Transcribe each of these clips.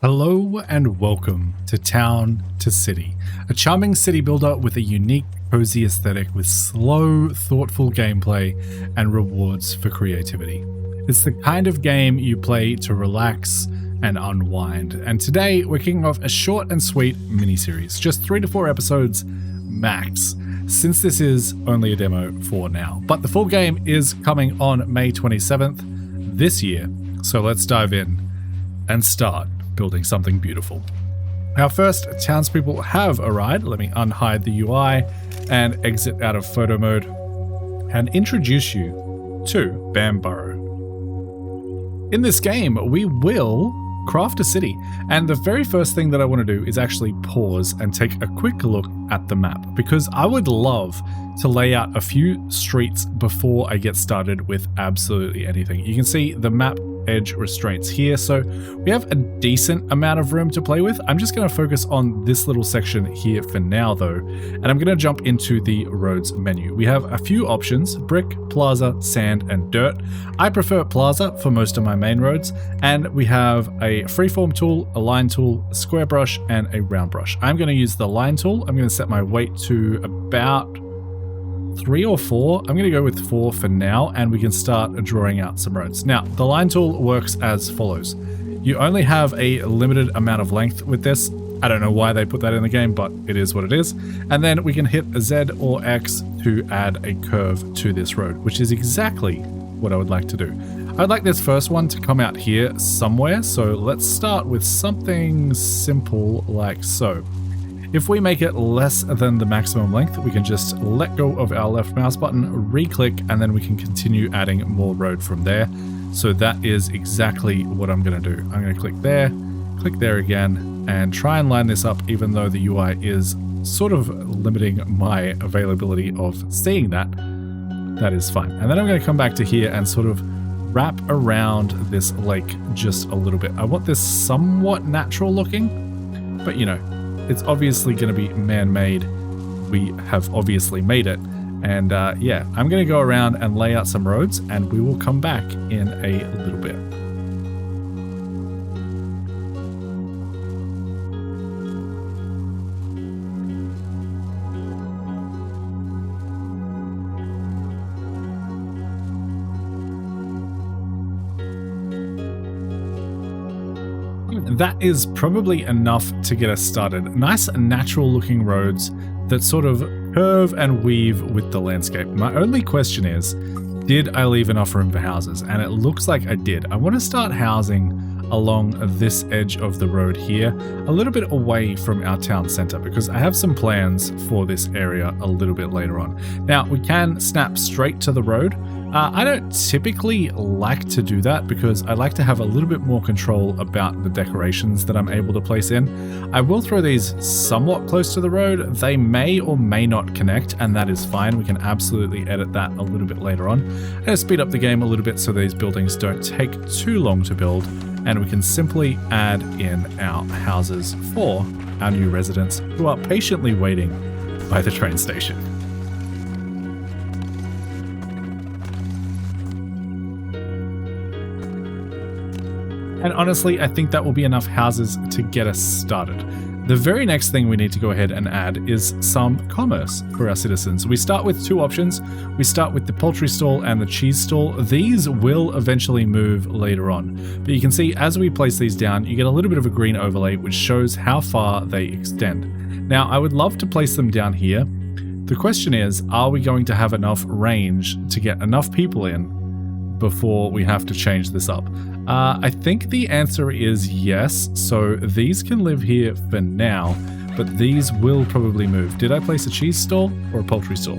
Hello and welcome to Town to City, a charming city builder with a unique, cozy aesthetic with slow, thoughtful gameplay and rewards for creativity. It's the kind of game you play to relax and unwind, and today we're kicking off a short and sweet mini-series, just 3 to 4 episodes max, since this is only a demo for now. But the full game is coming on May 27th this year, so let's dive in and start building something beautiful. Our first townspeople have arrived. Let me unhide the UI and exit out of photo mode and introduce you to Bamborough. In this game, we will craft a city, and the very first thing that I want to do is actually pause and take a quick look at the map, because I would love to lay out a few streets before I get started with absolutely anything. You can see the map edge restraints here, so we have a decent amount of room to play with. I'm just going to focus on this little section here for now though, and I'm going to jump into the roads menu. We have a few options: brick, plaza, sand, and dirt. I prefer plaza for most of my main roads, and we have a freeform tool, a line tool, a square brush, and a round brush. I'm going to use the line tool. I'm going to set my weight to about 3 or 4. I'm going to go with 4 for now, and we can start drawing out some roads. Now, the line tool works as follows. You only have a limited amount of length with this. I don't know why they put that in the game, but it is what it is. And then we can hit Z or X to add a curve to this road, which is exactly what I would like to do. I'd like this first one to come out here somewhere, so let's start with something simple like so. If we make it less than the maximum length, we can just let go of our left mouse button, re-click, and then we can continue adding more road from there. So that is exactly what I'm going to do. I'm going to click there again, and try and line this up, even though the UI is sort of limiting my availability of seeing that. That is fine. And then I'm going to come back to here and sort of wrap around this lake just a little bit. I want this somewhat natural looking, but you know, it's obviously going to be man-made. We have obviously made it. And yeah, I'm going to go around and lay out some roads, and we will come back in a little bit. That is probably enough to get us started. Nice natural looking roads that sort of curve and weave with the landscape. My only question is, did I leave enough room for houses? And it looks like I did. I want to start housing along this edge of the road here, a little bit away from our town center, because I have some plans for this area a little bit later on. Now, we can snap straight to the road. I don't typically like to do that because I like to have a little bit more control about the decorations that I'm able to place in. I will throw these somewhat close to the road. They may or may not connect, and that is fine. We can absolutely edit that a little bit later on. I'm going to speed up the game a little bit so these buildings don't take too long to build, and we can simply add in our houses for our new residents who are patiently waiting by the train station. And honestly, I think that will be enough houses to get us started. The very next thing we need to go ahead and add is some commerce for our citizens. We start with 2 options. We start with the poultry stall and the cheese stall. These will eventually move later on. But you can see as we place these down, you get a little bit of a green overlay, which shows how far they extend. Now, I would love to place them down here. The question is, are we going to have enough range to get enough people in before we have to change this up? I think the answer is yes, so these can live here for now, but these will probably move. Did I place a cheese stall or a poultry stall?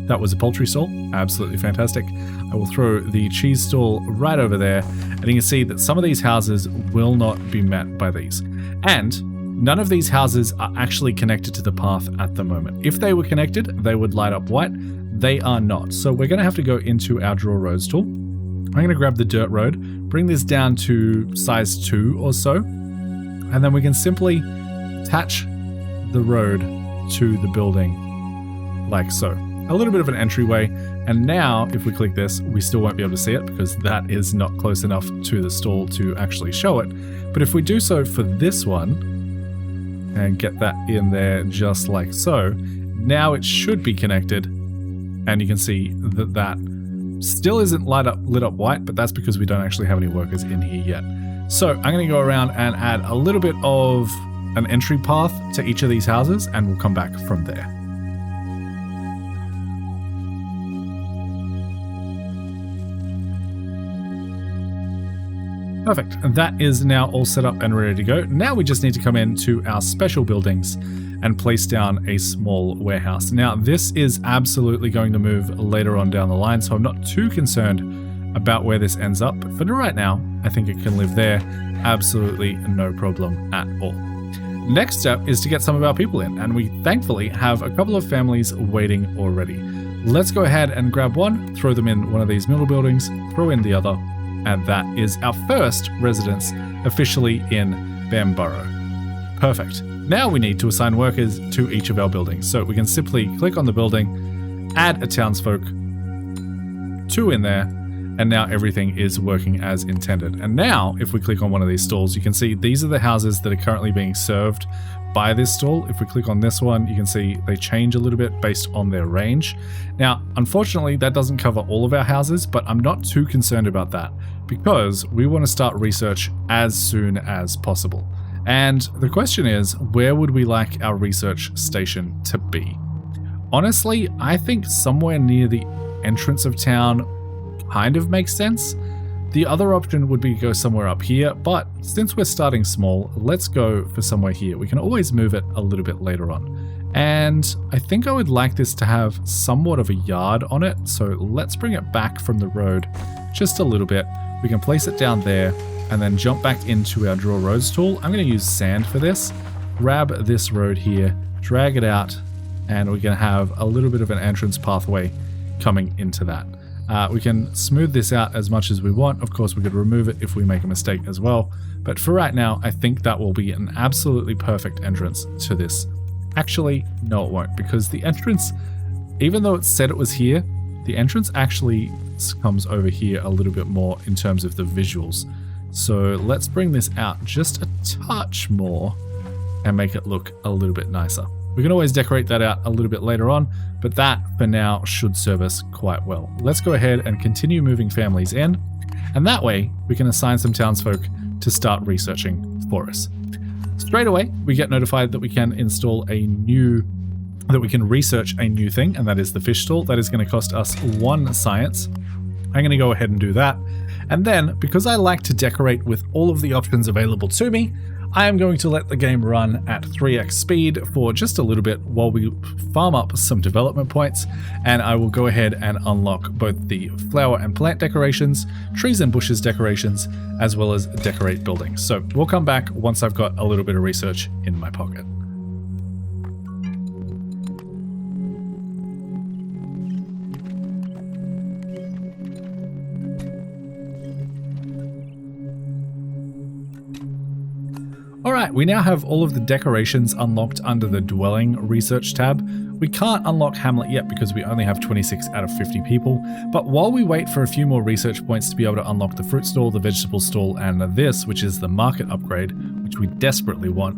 That was a poultry stall. Absolutely fantastic. I will throw the cheese stall right over there, and you can see that some of these houses will not be met by these. And none of these houses are actually connected to the path at the moment. If they were connected, they would light up white. They are not. So we're going to have to go into our draw roads tool. I'm going to grab the dirt road, bring this down to size 2 or so, and then we can simply attach the road to the building like so. a little bit of an entryway. And now if we click this, we still won't be able to see it because that is not close enough to the stall to actually show it. But if we do so for this one and get that in there just like so, now it should be connected. And you can see that that still isn't lit up white, but that's because we don't actually have any workers in here yet. So I'm going to go around and add a little bit of an entry path to each of these houses, and we'll come back from there. Perfect. That is now all set up and ready to go. Now we just need to come into our special buildings and place down a small warehouse. Now this is absolutely going to move later on down the line, so I'm not too concerned about where this ends up. But for right now, I think it can live there. Absolutely no problem at all. Next step is to get some of our people in, and we thankfully have a couple of families waiting already. Let's go ahead and grab one, throw them in one of these middle buildings, throw in the other, and that is our first residence officially in Bamborough. Perfect. Now we need to assign workers to each of our buildings. So we can simply click on the building, add a townsfolk, 2 in there, and now everything is working as intended. And now if we click on one of these stalls, you can see these are the houses that are currently being served by this stall. If we click on this one, you can see they change a little bit based on their range. Now, unfortunately, that doesn't cover all of our houses, but I'm not too concerned about that because we want to start research as soon as possible. And the question is, where would we like our research station to be? Honestly, I think somewhere near the entrance of town kind of makes sense. The other option would be to go somewhere up here, but since we're starting small, let's go for somewhere here. We can always move it a little bit later on. And I think I would like this to have somewhat of a yard on it, so let's bring it back from the road just a little bit. We can place it down there and then jump back into our draw roads tool. I'm going to use sand for this. Grab this road here, drag it out, and we're going to have a little bit of an entrance pathway coming into that. We can smooth this out as much as we want. Of course, we could remove it if we make a mistake as well. But for right now, I think that will be an absolutely perfect entrance to this. Actually, no, it won't, because the entrance, even though it said it was here, the entrance actually comes over here a little bit more in terms of the visuals. So let's bring this out just a touch more and make it look a little bit nicer. We can always decorate that out a little bit later on, but that for now should serve us quite well. Let's go ahead and continue moving families in, and that way we can assign some townsfolk to start researching for us. Straight away, we get notified that we can research a new thing, and that is the fish stall. That is going to cost us 1 science. I'm going to go ahead and do that. And then, because I like to decorate with all of the options available to me, I am going to let the game run at 3x speed for just a little bit while we farm up some development points, and I will go ahead and unlock both the flower and plant decorations, trees and bushes decorations, as well as decorate buildings. So we'll come back once I've got a little bit of research in my pocket. Alright, we now have all of the decorations unlocked under the Dwelling Research tab. We can't unlock Hamlet yet because we only have 26 out of 50 people, but while we wait for a few more research points to be able to unlock the fruit stall, the vegetable stall, and this, which is the market upgrade, which we desperately want,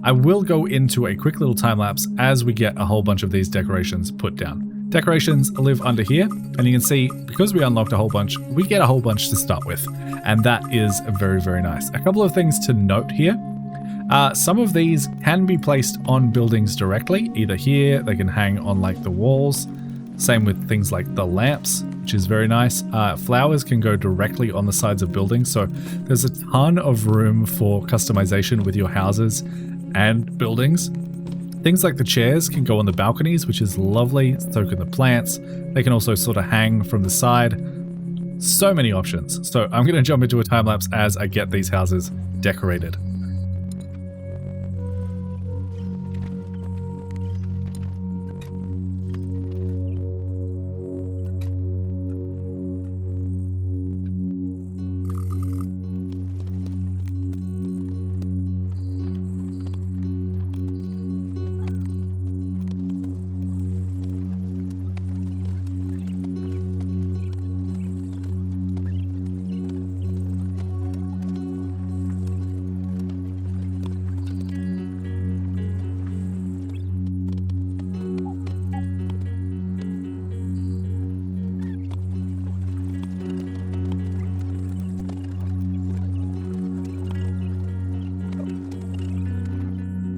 I will go into a quick little time lapse as we get a whole bunch of these decorations put down. Decorations live under here, and you can see, because we unlocked a whole bunch, we get a whole bunch to start with, and that is very, very nice. A couple of things to note here. Some of these can be placed on buildings directly, either here, they can hang on like the walls, same with things like the lamps, which is very nice. Flowers can go directly on the sides of buildings, so there's a ton of room for customization with your houses and buildings. Things like the chairs can go on the balconies, which is lovely, so can the plants. They can also sort of hang from the side. So many options. So I'm going to jump into a time lapse as I get these houses decorated.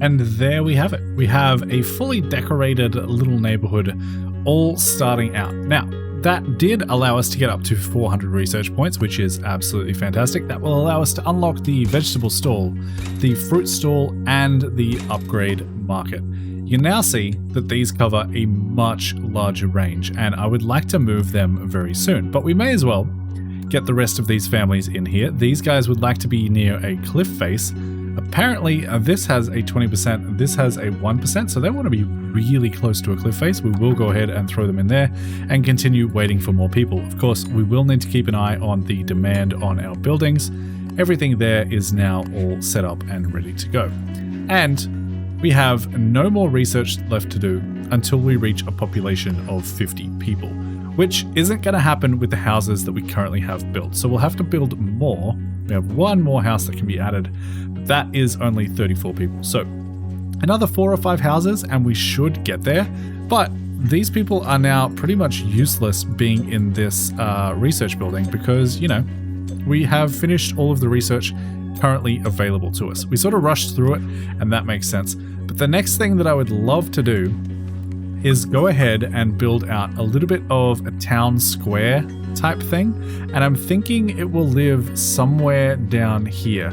And there we have it. We have a fully decorated little neighborhood all starting out. Now, that did allow us to get up to 400 research points, which is absolutely fantastic. That will allow us to unlock the vegetable stall, the fruit stall, and the upgrade market. You can now see that these cover a much larger range, and I would like to move them very soon, but we may as well get the rest of these families in here. These guys would like to be near a cliff face. Apparently, this has a 20%, this has a 1%, so they want to be really close to a cliff face. We will go ahead and throw them in there and continue waiting for more people. Of course, we will need to keep an eye on the demand on our buildings. Everything there is now all set up and ready to go. And we have no more research left to do until we reach a population of 50 people, which isn't going to happen with the houses that we currently have built. So we'll have to build more. We have one more house that can be added. That is only 34 people. So another 4 or 5 houses and we should get there. But these people are now pretty much useless being in this research building because, you know, we have finished all of the research currently available to us. We sort of rushed through it and that makes sense. But the next thing that I would love to do is go ahead and build out a little bit of a town square type thing. And I'm thinking it will live somewhere down here.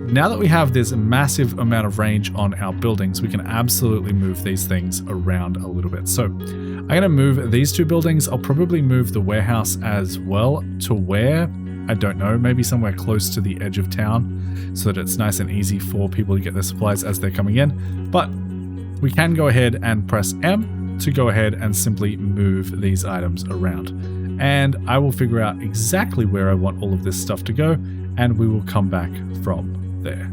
Now that we have this massive amount of range on our buildings, we can absolutely move these things around a little bit. So I'm going to move these 2 buildings. I'll probably move the warehouse as well to where, I don't know, maybe somewhere close to the edge of town so that it's nice and easy for people to get their supplies as they're coming in. But we can go ahead and press M to go ahead and simply move these items around. And I will figure out exactly where I want all of this stuff to go, and we will come back from there.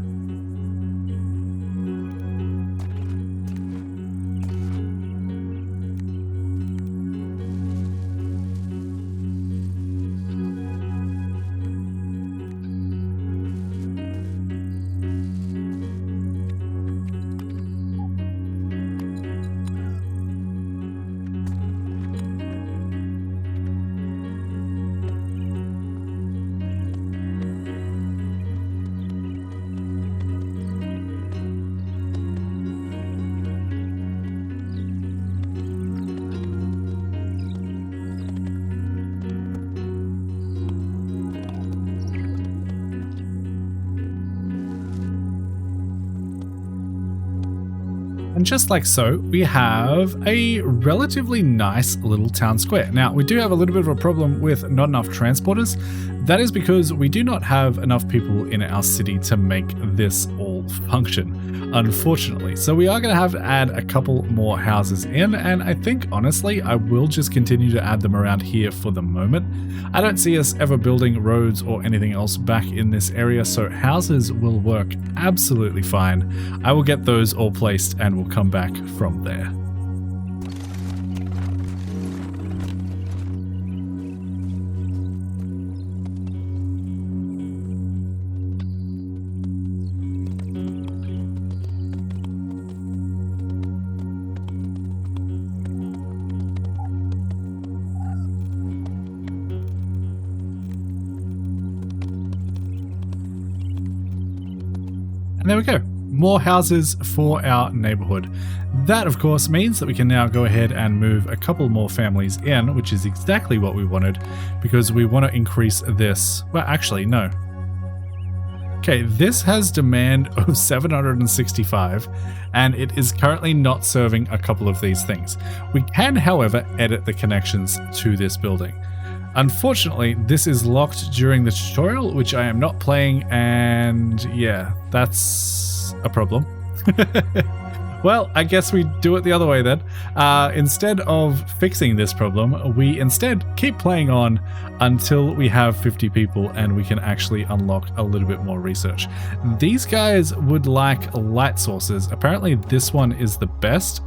And just like so, we have a relatively nice little town square. Now, we do have a little bit of a problem with not enough transporters. That is because we do not have enough people in our city to make this all function, unfortunately. So we are going to have to add a couple more houses in, and I think, honestly, I will just continue to add them around here for the moment. I don't see us ever building roads or anything else back in this area, so houses will work absolutely fine. I will get those all placed and we'll come back from there. And there we go. More houses for our neighborhood. That, of course, means that we can now go ahead and move a couple more families in, which is exactly what we wanted, because we want to increase this. Well, actually, no. Okay, this has demand of 765, and it is currently not serving a couple of these things. We can, however, edit the connections to this building. Unfortunately, this is locked during the tutorial, which I am not playing, and yeah, that's a problem. Well, I guess we do it the other way then. Instead of fixing this problem, we instead keep playing on until we have 50 people and we can actually unlock a little bit more research. These guys would like light sources. Apparently this one is the best.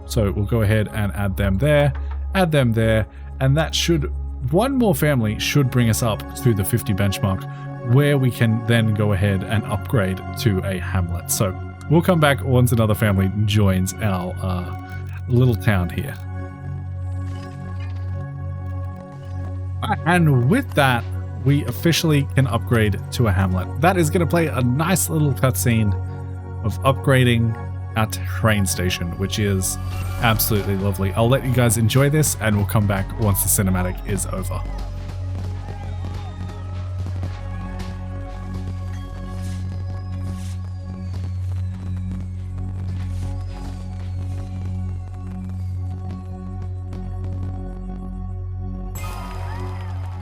So we'll go ahead and add them there, and that should, one more family should bring us up to the 50 benchmark, where we can then go ahead and upgrade to a hamlet. So we'll come back once another family joins our little town here. And with that, we officially can upgrade to a hamlet. That is going to play a nice little cutscene of upgrading our train station, which is absolutely lovely. I'll let you guys enjoy this and we'll come back once the cinematic is over.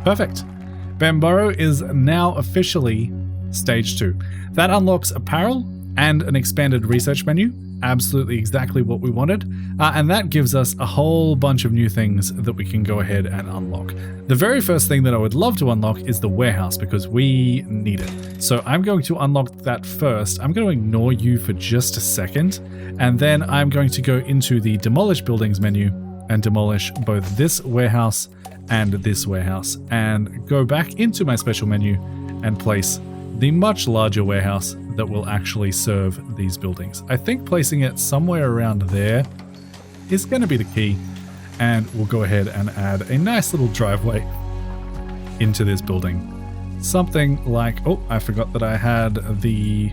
Perfect. Bamborough is now officially stage 2. That unlocks apparel and an expanded research menu. Absolutely exactly what we wanted. And that gives us a whole bunch of new things that we can go ahead and unlock. The very first thing that I would love to unlock is the warehouse because we need it. So I'm going to unlock that first. I'm going to ignore you for just a second. And then I'm going to go into the demolish buildings menu and demolish both this warehouse and this warehouse and go back into my special menu and place the much larger warehouse that will actually serve these buildings. I think placing it somewhere around there is going to be the key, and we'll go ahead and add a nice little driveway into this building. Something like, oh, I forgot that I had the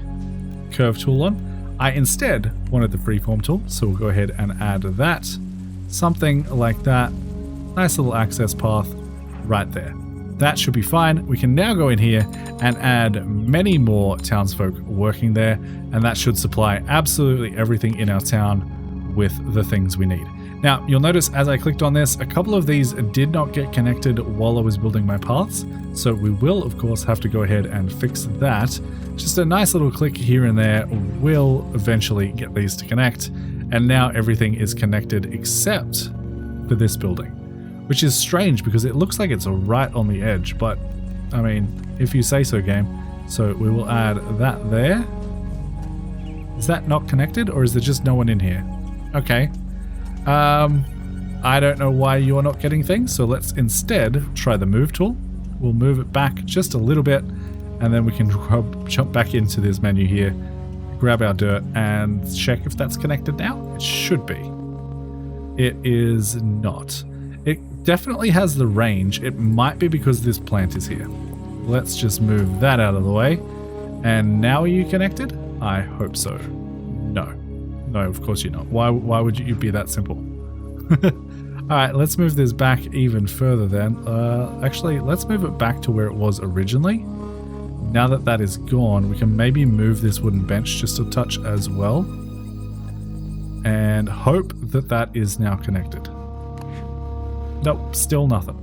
curve tool on. I instead wanted the freeform tool, so we'll go ahead and add that. Something like that. Nice little access path right there. That should be fine. We can now go in here and add many more townsfolk working there, and that should supply absolutely everything in our town with the things we need. Now, you'll notice as I clicked on this, a couple of these did not get connected while I was building my paths, so we will, of course, have to go ahead and fix that. Just a nice little click here and there will eventually get these to connect, and now everything is connected except for this building. Which is strange because it looks like it's right on the edge, but I mean, if you say so, game. So we will add that there. Is that not connected or is there just no one in here? Okay. I don't know why you're not getting things, so let's instead try the move tool. We'll move it back just a little bit and then we can jump back into this menu here, grab our dirt and check if that's connected now. It should be. It is not. It definitely has the range. It might be because this plant is here. Let's just move that out of the way. And now are you connected? I hope so. No. No, of course you're not. Why would you be that simple? Alright, let's move this back even further then. Actually, let's move it back to where it was originally. Now that that is gone, we can maybe move this wooden bench just a touch as well. And hope that that is now connected. Nope, still nothing.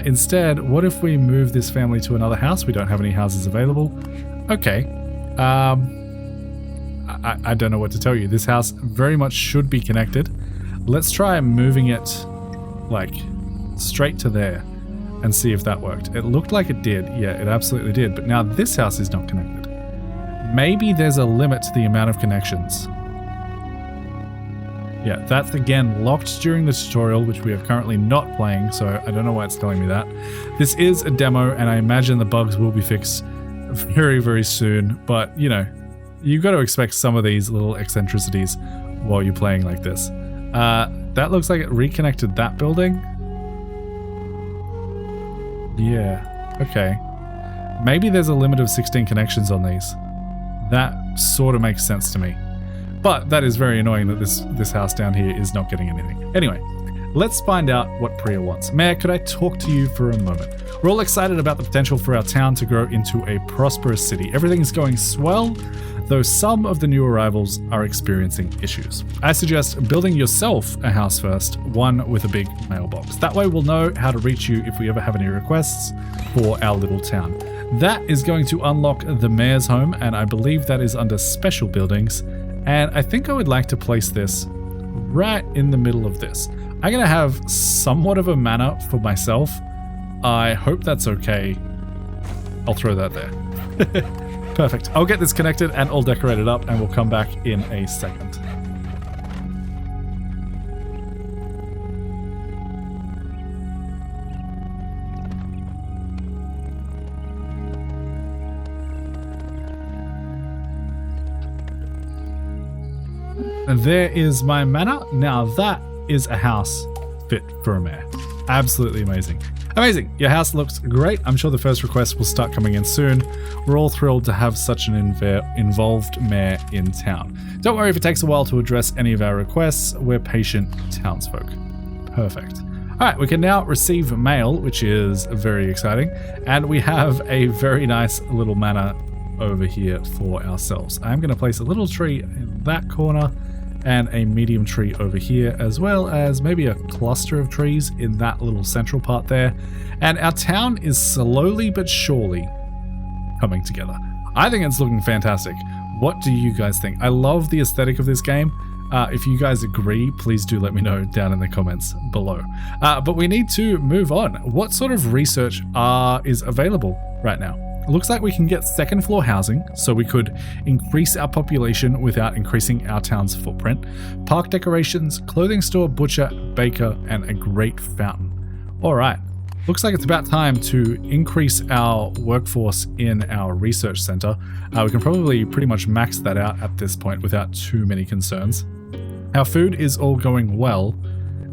Instead, what if we move this family to another house? We don't have any houses available. Okay. I don't know what to tell you. This house very much should be connected. Let's try moving it like straight to there and see if that worked. It looked like it did. Yeah, it absolutely did. But now this house is not connected. Maybe there's a limit to the amount of connections. Yeah, that's again locked during the tutorial, which we are currently not playing, so I don't know why it's telling me that. This is a demo, and I imagine the bugs will be fixed very, very soon, but, you know, you've got to expect some of these little eccentricities while you're playing like this. That looks like it reconnected that building. Yeah, okay. Maybe there's a limit of 16 connections on these. That sort of makes sense to me. But that is very annoying that this house down here is not getting anything. Anyway, let's find out what Priya wants. Mayor, could I talk to you for a moment? We're all excited about the potential for our town to grow into a prosperous city. Everything's going swell, though some of the new arrivals are experiencing issues. I suggest building yourself a house first, one with a big mailbox. That way we'll know how to reach you if we ever have any requests for our little town. That is going to unlock the mayor's home, and I believe that is under special buildings. And I think I would like to place this right in the middle of this. I'm going to have somewhat of a manor for myself. I hope that's okay. I'll throw that there. Perfect. I'll get this connected and all decorated up, and we'll come back in a second. And there is my manor. Now that is a house fit for a mayor. Absolutely amazing. Amazing. Your house looks great. I'm sure the first requests will start coming in soon. We're all thrilled to have such an involved mayor in town. Don't worry if it takes a while to address any of our requests. We're patient townsfolk. Perfect. All right, we can now receive mail, which is very exciting. And we have a very nice little manor over here for ourselves. I'm going to place a little tree in that corner and a medium tree over here, as well as maybe a cluster of trees in that little central part there. And our town is slowly but surely coming together. I think it's looking fantastic. What do you guys think? I love the aesthetic of this game. If you guys agree, please do let me know down in the comments below. But we need to move on. What sort of research is available right now? It looks like we can get second floor housing, so we could increase our population without increasing our town's footprint. Park decorations, clothing store, butcher, baker, and a great fountain. All right. Looks like it's about time to increase our workforce in our research center. We can probably pretty much max that out at this point without too many concerns. Our food is all going well,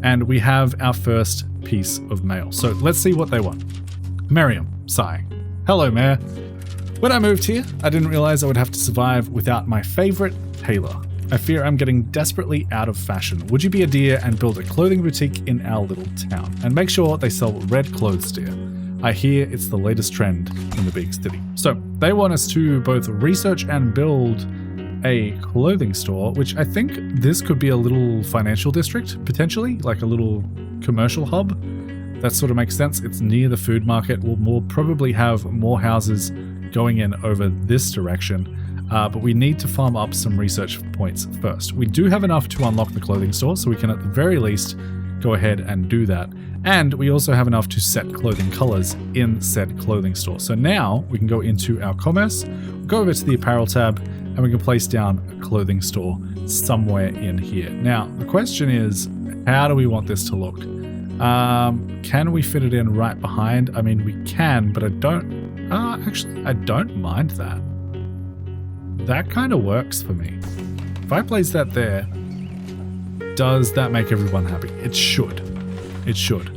and we have our first piece of mail. So let's see what they want. Miriam, sighing. Hello, Mayor. When I moved here, I didn't realize I would have to survive without my favorite tailor. I fear I'm getting desperately out of fashion. Would you be a dear and build a clothing boutique in our little town? And make sure they sell red clothes, dear. I hear it's the latest trend in the big city. So they want us to both research and build a clothing store, which I think this could be a little financial district, potentially, like a little commercial hub. That sort of makes sense. It's near the food market. We'll probably have more houses going in over this direction. But we need to farm up some research points first. We do have enough to unlock the clothing store, so we can at the very least go ahead and do that. And we also have enough to set clothing colors in said clothing store. So now we can go into our commerce, go over to the apparel tab, and we can place down a clothing store somewhere in here. Now, the question is, how do we want this to look? Can we fit it in right behind? I mean, we can, but I don't, actually, I don't mind that. That kind of works for me. If I place that there, does that make everyone happy? It should. It should.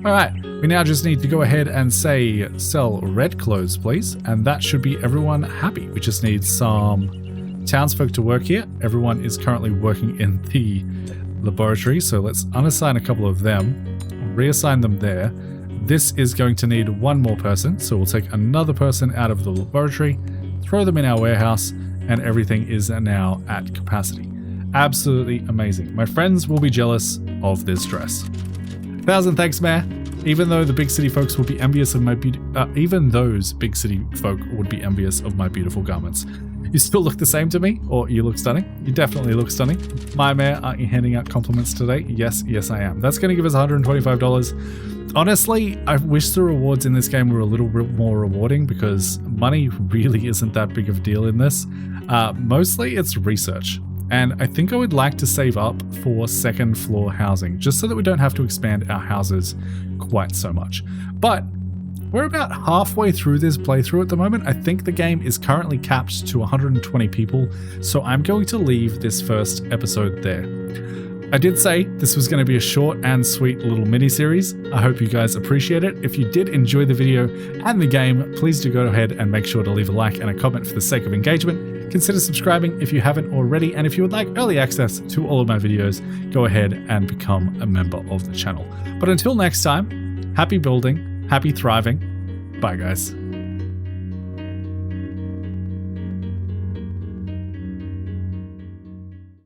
All right, we now just need to go ahead and say, sell red clothes, please. And that should be everyone happy. We just need some townsfolk to work here. Everyone is currently working in the laboratory. So let's unassign a couple of them, reassign them there. This is going to need one more person. So we'll take another person out of the laboratory, throw them in our warehouse, and everything is now at capacity. Absolutely amazing. My friends will be jealous of this dress. 1,000 thanks, Mayor. Even though the big city folks will be envious of my even those big city folk would be envious of my beautiful garments. You still look the same to me, or you look stunning. You definitely look stunning. My Mayor, aren't you handing out compliments today? Yes, I am. That's going to give us $125. Honestly, I wish the rewards in this game were a little bit more rewarding because money really isn't that big of a deal in this. Mostly it's research. And I think I would like to save up for second floor housing, just so that we don't have to expand our houses quite so much. But we're about halfway through this playthrough at the moment. I think the game is currently capped to 120 people, so I'm going to leave this first episode there. I did say this was going to be a short and sweet little mini-series. I hope you guys appreciate it. If you did enjoy the video and the game, please do go ahead and make sure to leave a like and a comment for the sake of engagement. Consider subscribing if you haven't already, and if you would like early access to all of my videos, go ahead and become a member of the channel. But until next time, happy building, happy thriving. Bye, guys.